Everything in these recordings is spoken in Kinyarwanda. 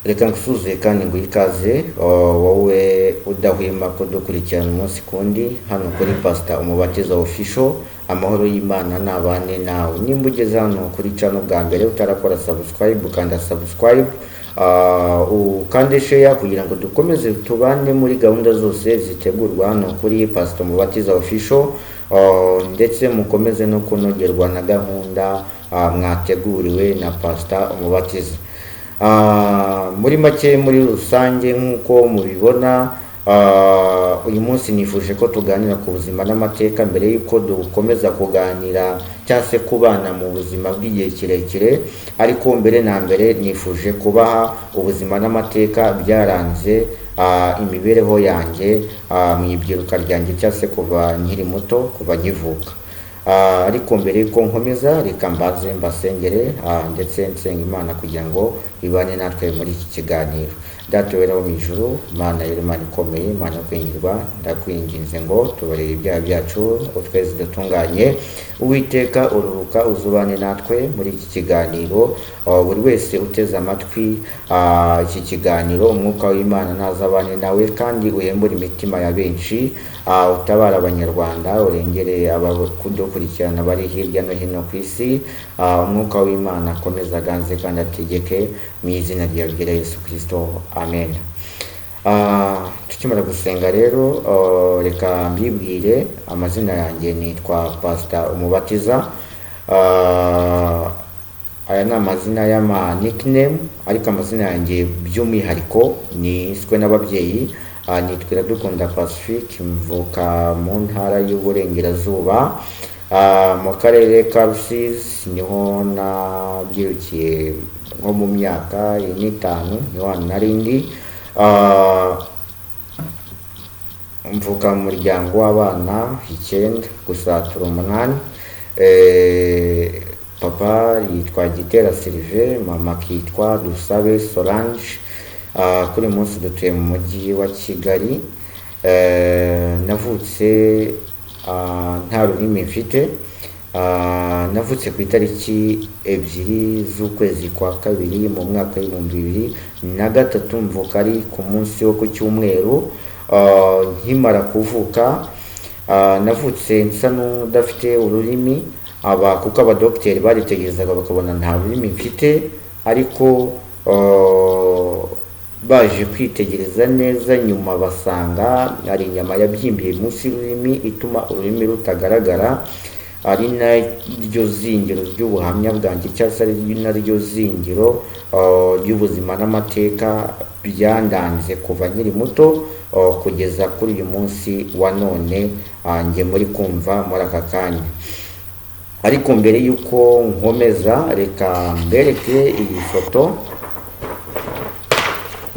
reka ngusuze kandi ngo ikaze wowe udahwema kudukurikirana umunsi kundi hano kuri Pastor Umubatiza Official. Amahoro y'Imana nabane nawe. Nimba ugeze hano kuri channel bwa mbere utarakora subscribe, ukanda subscribe ukande share kugira ngo dukomeze tubane muri gahunda zose zitegurwa hano kuri Pastor Umubatiza Official, ndetse mukomeze no kunogerwa na gahunda mwateguriwe na Pastor Umubatiza. Muri make muri rusange nk'uko mubibona, uyu munsi nifuje ko tuganira ku buzima n'amateka mbere yuko dukomeza kuganira cyangwa se kubana mu buzima bw'igihe kirekire. Ariko mbere na mbere nifuje kubaha ubuzima n'amateka byaranze imibereho yanjye mu ibyiruka ryanjye cyangwa se kuva nkiri muto, kuva nkivuka. Ariko mbere yuko nkomeza reka mbaze mbasengere ndetse nsenga Imana kugira ngo ibane natwe muri iki kiganiro. Data wera wo mu ijuru, Mana y'Imana ikomeye, Mana kwingirwa, ndakwinginze ngo tubarire ibyaha byacu utweze dutunganye. Uwiteka ururuka uzubane natwe muri iki kiganiro. Buri wese uteze amatwi iki kiganiro, umwuka w'Imana nazabane nawe kandi uhembure imitima ya benshi. Utabara abanyarwanda, urengere abakudukurikirana bari hirya no hino ku isi. Umwuka w'Imana akomeza aganze kandi ategeke mu izina rya Yesu Kristo, amen. Tukimara gusenga rero, reka mbibwire amazina yanjye nitwa Pastor Umubatiza. Aya ni amazina y'ama nickname, ariko amazina yanjye by'umwihariko niswe n'ababyeyi. Nitwa Iradukunda Pacifique, mvuka mu ntara y'Uburengerazuba, mu karere ka Rusizi. Niho nabyirukiye nko mu myaka 5 niho narindi. Mvuka mu muryango w'abana 9, gusa turi 8. Papa yitwa Gitera Sylvain, mama kitwa Dusabe Solange. Kuri munsi dutuye mu mujyi wa Kigali. Navutse nta rurimi mfite. Navutse ku itariki 2 z'ukwezi kwa kabiri mu mwaka w'2003. Mvuka ari ku munsi wo ku cyumweru. Nkimara kuvuka navutse nsa n'udafite ururimi, kuko abadokiteri baritegerezaga bakabona nta rurimi mfite, ariko baje kwitegereza neza nyuma basanga ari inyama yabyimbiye munsi y'ururimi ituma ururimi rutagaragara. Ari naryo zingiro ry'ubuhamya bwanjye cyangwa se ari naryo zingiro ry'ubuzima n'amateka byandanze kuva nkiri muto kugeza kuri uyu munsi wa none njye muri kumva muri aka kanya. Ariko mbere yuko nkomeza, reka mbereke iyi foto.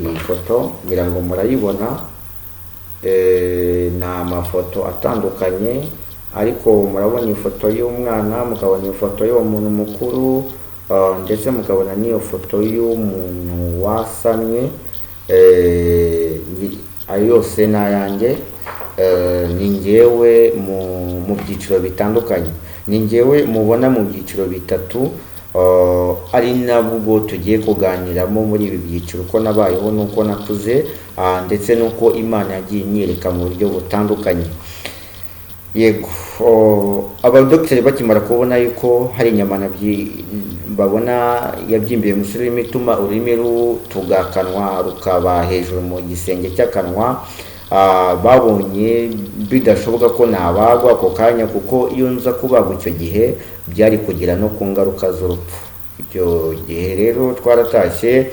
Iyi foto ngira ngo murayibona. Ni amafoto atandukanye, ariko murabona ifoto y'umwana, mukabona ifoto y'uwo muntu mukuru, ndetse mukabona n'iyo foto y'umuntu wasamye. Ayo yose ni ayanjye. Ni njyewe mu byiciro bitandukanye. Ni njyewe mubona mu byiciro bitatu, ari nabwo tugiye kuganiramo muri ibi byiciro, uko nabayeho n'uko nakuze, ndetse n'uko Imana yagiye inyereka mu buryo butandukanye. Yego, abadokiteri bakimara kubona yuko hari inyama babona yabyimbiye mu rurimi ituma ururimi rutugakanwa rukaba hejuru mu gisenge cy'akanwa, babonye bidashoboka ko nabagwa ako kanya, kuko iyo nza kubagwa icyo gihe byari kugira no ku ngaruka z'urupfu. Icyo gihe rero twaratashye,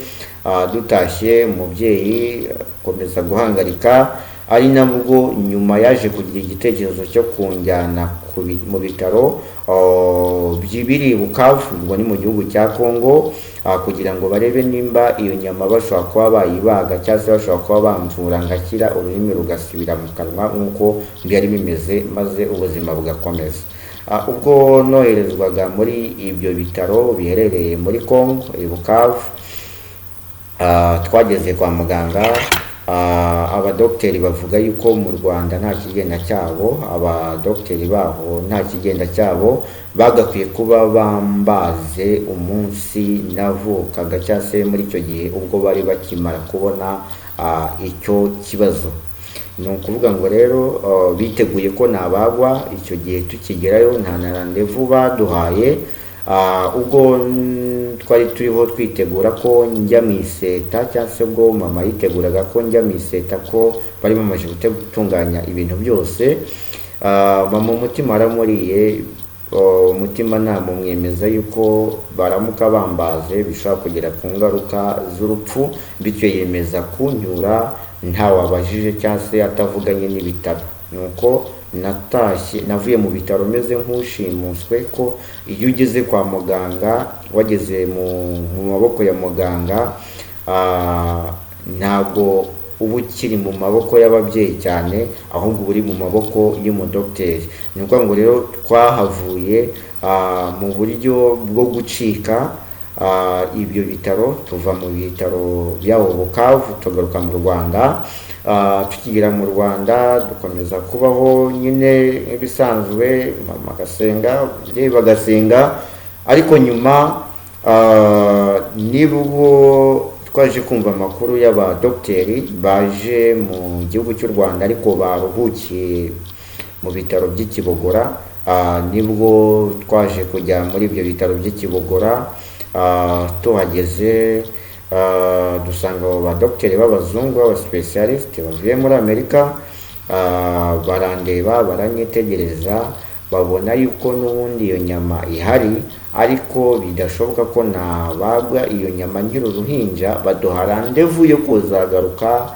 dutashye umubyeyi akomeza guhangarika, ari nabwo nyuma yaje kugira igitekerezo cyo kunjyana mu bitaro biri Bukavu, ubwo ni mu gihugu cya Kongo, kugira ngo barebe nimba iyo nyama bashobora kuba bayibaga cyangwa se bashobora kuba bamvura ngakira ururimi rugasubira mu kanwa nk'uko byari bimeze, maze ubuzima bugakomeza. Ubwo noherezwaga muri ibyo bitaro biherereye muri Kongo i Bukavu, twageze kwa muganga abadogiteri bavuga yuko mu Rwanda nta kigenda cyabo, abadogiteri baho nta kigenda cyabo, bagakwiye kuba bambaze umunsi navukaga cyangwa se muri icyo gihe ubwo bari bakimara kubona icyo kibazo. Ni ukuvuga ngo rero biteguye ko nabagwa icyo gihe tukigerayo, nta na randevu baduhaye. Ubwo twari turiho twitegura ko njya mu iseta, cyangwa se ubwo mama yiteguraga ko njya mu iseta, ko bari bamaze gutunganya ibintu byose, mama umutima aramuriye, umutima namumwemeza yuko baramuka bambaze bishobora kugera ku ngaruka z'urupfu, bityo yemeza kunyura ntawabajije cyangwa se atavuganye n'ibitaro. Nuko natashye, navuye mu bitaro meze nk'ushimuswe, ko iyo ugeze kwa muganga, wageze mu maboko ya muganga, ntabwo uba ukiri mu maboko y'ababyeyi cyane, ahubwo uri mu maboko y'umudogiteri. Ni ukuvuga ngo rero twahavuye mu buryo bwo gucika ibyo bitaro, tuva mu bitaro by'aho Bukavu tugaruka mu Rwanda. Tukigera mu Rwanda dukomeza kubaho nyine nk'ibisanzwe, mama agasenga, ababyeyi bagasenga, ariko nyuma nibwo twaje kumva amakuru y'abadogiteri baje mu gihugu cy'u Rwanda ariko baruhukiye mu bitaro by'i Kibogora. Nibwo twaje kujya muri ibyo bitaro by'i Kibogora. Tuhageze dusanga abo badogiteri b'abazungu b'abasipesialisite bavuye muri Amerika, barandeba, baranyitegereza, babona yuko n'ubundi iyo nyama ihari, ariko bidashoboka ko nabagwa iyo nyama nkiri uruhinja. Baduha randevu yo kuzagaruka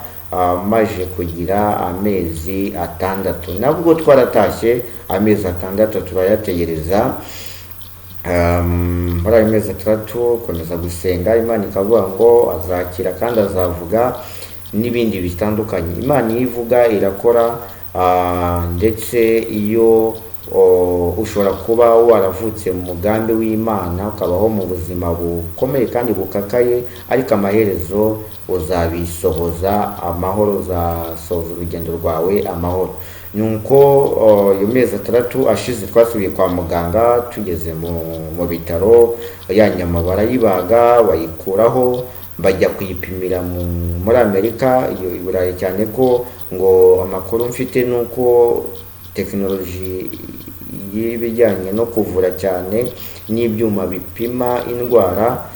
maje kugira amezi 6. Nabwo twaratashye amezi 6 turayategereza. Muri ayo mezi 3 komeza gusenga, Imana ikavuga ngo azakira kandi azavuga n'ibindi bitandukanye. Imana ivuga irakora, ndetse iyo ushobora kuba waravutse mu mugambi w'Imana, ukabaho mu buzima bukomeye kandi bukakaye, ariko amaherezo uzabisohoza amahoro, uzasohoza urugendo rwawe amahoro. Nuko iyo mezi 3 ashize twasubiye kwa muganga. Tugeze mu bitaro, ya nyama barayibaga, bayikuraho, bajya kuyipimira muri Amerika, iyo i Burayi, cyane ko ngo amakuru mfite nuko tekinoloji y'ibijyanye no kuvura cyane n'ibyuma bipima indwara,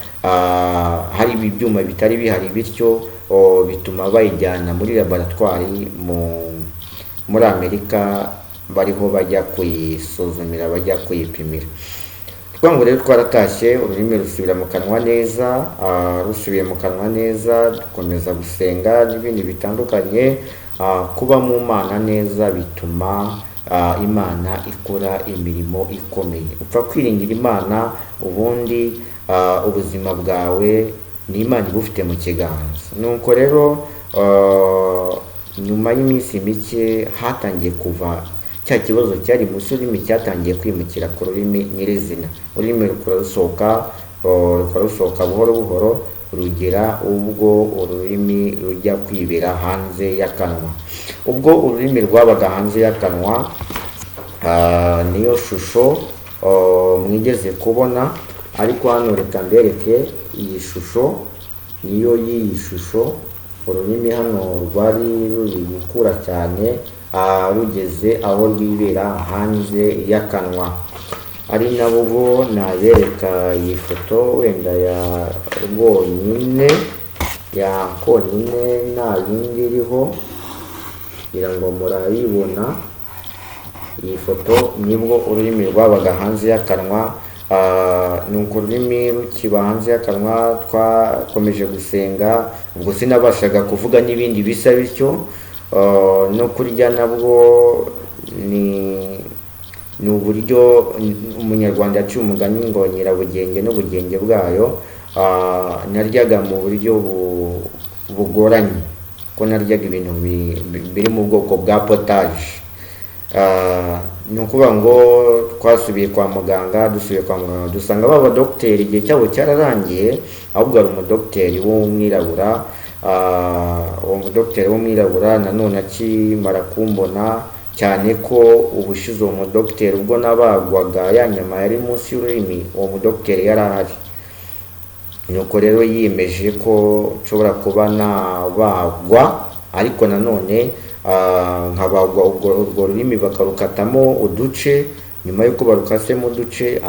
hari ibyuma bitari bihari, bityo bituma bayijyana muri laboratwari muri Amerika, bariho bajya kuyisuzumira, bajya kuyipimira. Twango rero twaratashye, ururimi rusubira mu kanwa neza. Rusubiye mu kanwa neza, dukomeza gusenga n'ibindi bitandukanye. Kuba mu Mana neza bituma Imana ikora imirimo ikomeye. Upfa kwiringira Imana, ubundi ubuzima bwawe ni Imana ibufite mu kiganza. Nuko rero nyuma y'iminsi mike hatangiye kuva cya kibazo cyari mu rurimi, cyatangiye kwimukira ku rurimi nyirizina. Ururimi rukora rusohoka buhoro buhoro, rugera ubwo ururimi rujya kwibera hanze y'akanwa. Ubwo ururimi rwabaga hanze y'akanwa, niyo shusho mwigeze kubona, ariko hano reka mbereke iyi shusho. Niyo y'iyi shusho, ururimi hano rwari ruri gukura cyane, rugeze aho rwibera hanze y'akanwa. Ari nabwo nabereka iyi foto wenda ya rwonyine, ya konyine, nta bindi iriho, kugira ngo murayibona. Iyi foto nibwo ururimi rwabaga hanze y'akanwa. Nuko ururimi rukiba hanze y'akanwa, twakomeje gusenga. Ubwo sinabashaga kuvuga n'ibindi bisa bityo. No kurya nabwo ni uburyo umunyarwanda yaciye umugani ngo nyirabugenge n'ubugenge bwayo. Naryaga mu buryo bugoranye, ko naryaga ibintu biri mu bwoko bwa potage. Ni ukuvuga ngo twasubiye kwa muganga. Dusubiye kwa muganga dusanga baba dogiteri igihe cyabo cyararangiye, ahubwo ari umudogiteri w'umwirabura. uwo mudogiteri w'umwirabura nanone akimara kumbona, cyane ko ubushize uwo mudogiteri ubwo nabagwaga ya nyama yari munsi y'ururimi, uwo mudogiteri yari ahari. Nuko rero yiyemeje ko nshobora kuba nabagwa, ariko nanone nkabagwa urwo rurimi bakarukatamo uduce, nyuma y'uko barukasemo uduce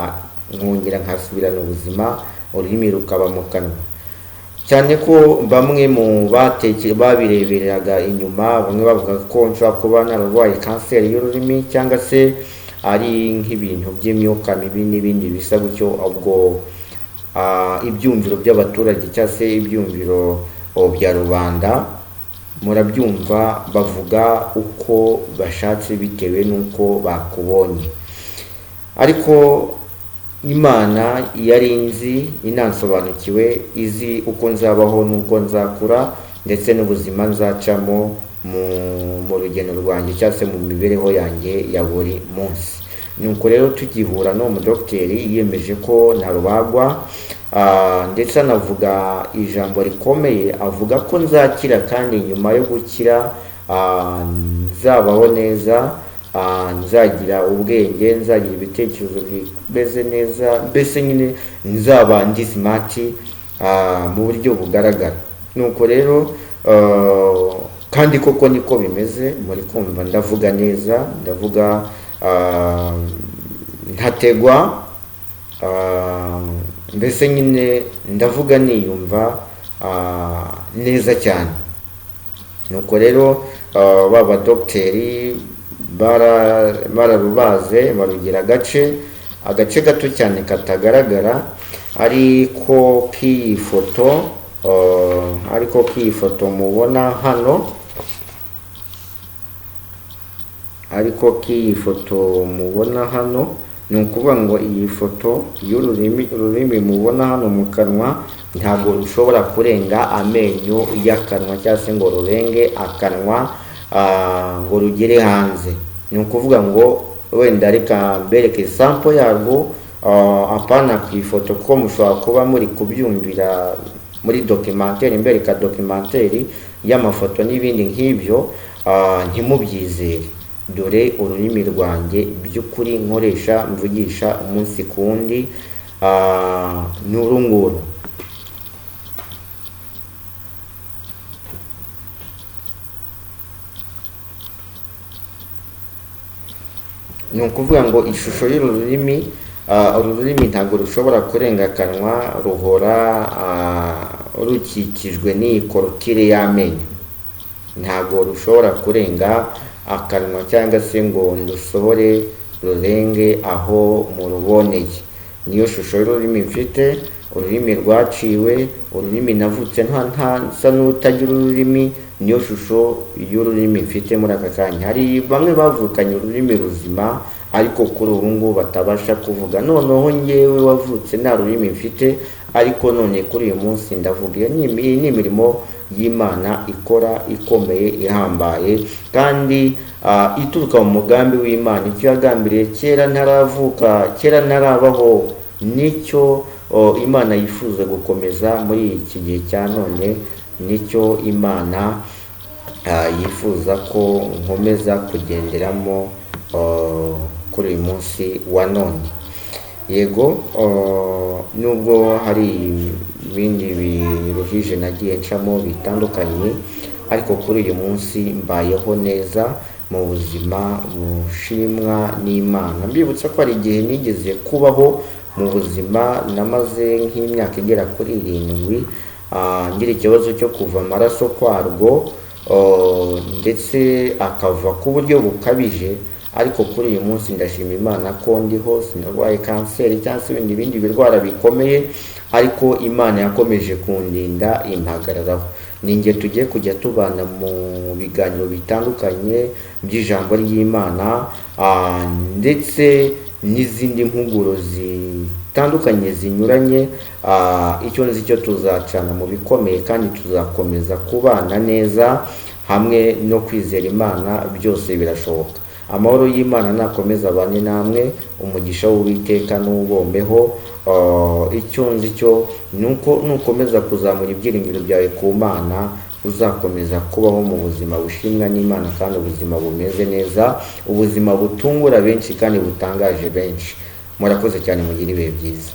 nkongera nkasubirana ubuzima, ururimi rukaba mu kanwa. Cyane ko bamwe mu babirebereraga inyuma, bamwe bavuga ko nshobora kuba nararwaye kanseri y'ururimi, cyangwa se ari nk'ibintu by'imyuka mibi n'ibindi bisa gutyo. Ubwo ibyumviro by'abaturage cyangwa se ibyumviro bya rubanda, murabyumva, bavuga uko bashatse bitewe n'uko bakubonye. Ariko Imana yari nzi, inansobanukiwe, izi uko nzabaho n'uko nzakura, ndetse n'ubuzima nzacamo mu rugendo rwanjye cyangwa se mu mibereho yanjye ya buri munsi. Nuko rero tugihura n'uwo mudogiteri yiyemeje ko ntarubagwa, ndetse anavuga ijambo rikomeye, avuga ko nzakira, kandi nyuma yo gukira nzabaho neza, nzagira ubwenge, nzagira ibitekerezo bimeze neza, mbese nyine nzaba ndi smart mu buryo bugaragara. Nuko rero kandi koko niko bimeze, muri kumva ndavuga neza, ndavuga ntategwa, mbese nyine ndavuga niyumva neza cyane. Nuko rero baba dogiteri bararubaze, barugira agace gato cyane katagaragara, ariko k'iyi foto mubona hano, ni ukuvuga ngo iyi foto y'ururimi mubona hano mu kanwa ntabwo rushobora kurenga amenyo y'akanwa, cyangwa se ngo rurenge akanwa ngo rugere hanze. Ni ukuvuga ngo wenda reka mbereke sample yarwo, apana ku ifoto, kuko mushobora kuba muri kubyumvira muri documentaire, mbereka documentaire y'amafoto n'ibindi nk'ibyo, ntimubyizere. Dore ururimi rwanjye by'ukuri nkoresha, mvugisha umunsi ku wundi, n'uru nguru. Ni ukuvuga ngo ishusho y'uru rurimi, uru rurimi ntabwo rushobora kurenga akanwa, ruhora rukikijwe n'iyi korotire y'amenyo. Ntabwo rushobora kurenga akanwa, cyangwa se ngo rusohore rurenge aho muruboneye. Niyo shusho y'ururimi mfite, ururimi rwaciwe, ururimi navutse nsa n'utagira ururimi, niyo shusho y'ururimi mfite muri aka kanya. Hari bamwe bavukanye ururimi ruzima, ariko kuri ubu ngubu batabasha kuvuga. Noneho ngewe wavutse nta rurimi mfite, ariko none kuri uyu munsi ndavuga. Iyi ni imirimo y'Imana ikora, ikomeye, ihambaye, kandi ituruka mu mugambi w'Imana. Icyo yagambiriye kera ntaravuka, kera ntarabaho, nicyo Imana yifuza gukomeza muri iki gihe cya none, nicyo Imana yifuza ko nkomeza kugenderamo kuri uyu munsi wa none. Yego, nubwo hari ibindi biruhije nagiye ncamo bitandukanye, ariko kuri uyu munsi mbayeho neza mu buzima bushimwa n'Imana. Mbibutsa ko hari igihe nigeze kubaho mu buzima, namaze nk'imyaka igera kuri 7, ngira ikibazo cyo kuva amaraso kwarwo, ndetse akava ku buryo bukabije. Ariko kuri uyu munsi ndashima Imana ko ndiho, sinarwaye kanseri cyangwa se ibindi birwara bikomeye, ariko Imana yakomeje kundinda, impagararaho. Ninjye tugiye kujya tubana mu biganiro bitandukanye by'ijambo ry'Imana, ndetse n'izindi mpuguro zitandukanye zinyuranye. Icyo nzi cyo tuzacana mu bikomeye, kandi tuzakomeza kubana neza hamwe no kwizera Imana, byose birashoboka. amahoro y'Imana nakomeza abane namwe, umugisha w'Uwiteka n'ubombeho. Icyo nzi cyo nuko nukomeza kuzamura ibyiringiro byawe ku Mana, uzakomeza kubaho mu buzima bushimwa n'Imana kandi ubuzima bumeze neza, ubuzima butungura benshi kandi butangaje benshi. Murakoze cyane, mugire ibihe byiza.